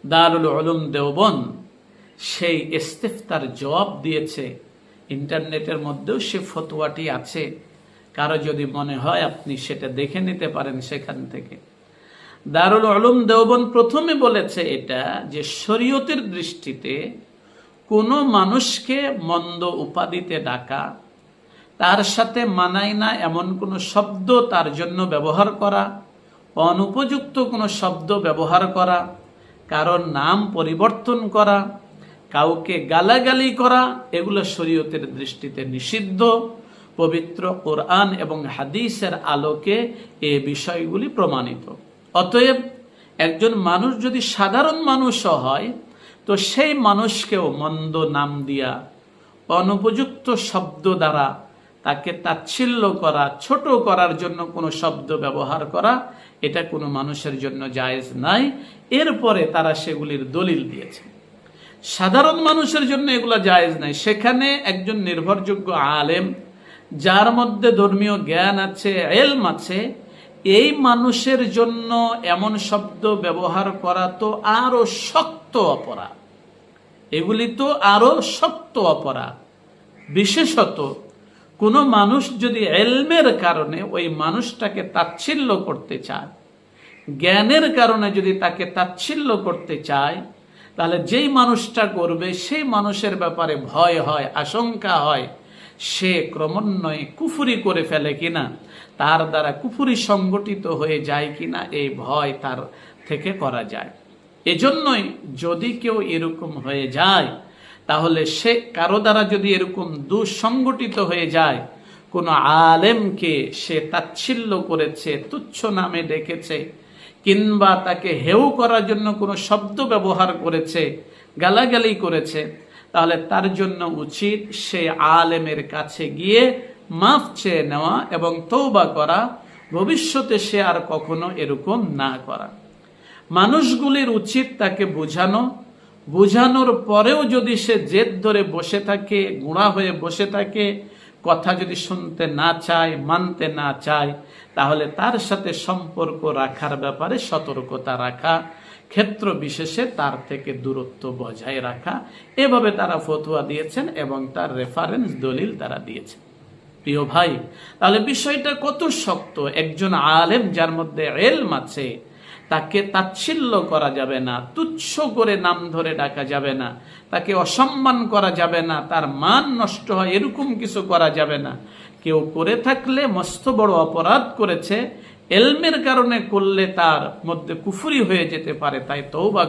দারুল উলুম দেওবন্দ সেই ইস্তিফতার জবাব দিয়েছে। ইন্টারনেটের মধ্যেও সে ফতোয়াটি আছে, কারো যদি মনে হয় আপনি সেটা দেখে নিতে পারেন সেখান থেকে। দারুল উলুম দেওবন্দ প্রথমে বলেছে এটা যে শরীয়তের দৃষ্টিতে কোনো মানুষকে মন্দ উপাধিতে ডাকা, তার সাথে মানায় না এমন কোনো শব্দ তার জন্য ব্যবহার করা, অনুপযুক্ত কোনো শব্দ ব্যবহার করা, কারোর নাম পরিবর্তন করা, কাউকে গালাগালি করা, এগুলো শরীয়তের দৃষ্টিতে নিষিদ্ধ। পবিত্র কোরআন এবং হাদিসের আলোকে এই বিষয়গুলি প্রমাণিত। অতএব একজন মানুষ যদি সাধারণ মানুষও হয়, তো সেই মানুষকেও মন্দ নাম দিয়া, অনুপযুক্ত শব্দ দ্বারা তাকে তাচ্ছিল্য করা, ছোট করার জন্য কোনো শব্দ ব্যবহার করা, এটা কোনো মানুষের জন্য জায়েজ নাই। এরপরে তারা সেগুলির দলিল দিয়েছে। সাধারণ মানুষের জন্য এগুলো জায়েজ নাই। সেখানে একজন নির্ভরযোগ্য আলেম, যার মধ্যে ধর্মীয় জ্ঞান আছে, ইলম আছে, এই মানুষের জন্য এমন শব্দ ব্যবহার করা তো আরো শক্ত অপরাধ। এগুলি তো আরো শক্ত অপরাধ। বিশেষত কোনো মানুষ যদি ইলমের কারণে ওই মানুষটাকে তাচ্ছিল্য করতে চায়, জ্ঞানের কারণে যদি তাকে তাচ্ছিল্য করতে চায়, তাহলে যেই মানুষটা করবে সেই মানুষের ব্যাপারে ভয় হয়, আশঙ্কা হয়, সে ক্রমান্বয়ে কুফরি করে ফেলে কিনা, তার দ্বারা কুফরি সংগঠিত হয়ে যায় কিনা, এই ভয় তার থেকে করা যায়। এজন্যই যদি কেউ এরকম হয়ে যায়, তাহলে সে কারো দ্বারা যদি এরকম দুঃসংগঠিত হয়ে যায়, কোনো আলেমকে সে তাচ্ছিল্য করেছে, তুচ্ছ নামে ডেকেছে, কিংবা তাকে হেউ করার জন্য কোনো শব্দ ব্যবহার করেছে, গালাগালি করেছে, তাহলে তার জন্য উচিত সে আলেমের কাছে গিয়ে মাফ চেয়ে নেওয়া এবং তওবা করা, ভবিষ্যতে সে আর কখনো এরকম না করা। মানুষগুলির উচিত তাকে বোঝানো, বোঝানোর পরেও যদি সে জেদ ধরে বসে থাকে, গুঁড়া হয়ে বসে থাকে, কথা যদি শুনতে না চায়, মানতে না চায়, তাহলে তার সাথে সম্পর্ক রাখার ব্যাপারে সতর্কতা রাখা, ক্ষেত্র বিশেষে তার থেকে দূরত্ব বজায় রাখা, এভাবে তারা ফতোয়া দিয়েছেন এবং তার রেফারেন্স দলিল তারা দিয়েছেন। প্রিয় ভাই, তাহলে বিষয়টা কত শক্ত। একজন আলেম যার মধ্যে ইলম আছে, তাকে তাচ্ছিল্য করা যাবে না, তুচ্ছ করে নাম ধরে ডাকা যাবে না, তাকে অসম্মান করা যাবে না, তার মান নষ্ট হয় এরকম কিছু করা যাবে না। কেউ করে থাকলে মস্ত বড় অপরাধ করেছে, ইলমের কারণে করলে তার মধ্যে কুফরি হয়ে যেতে পারে। তাই তওবা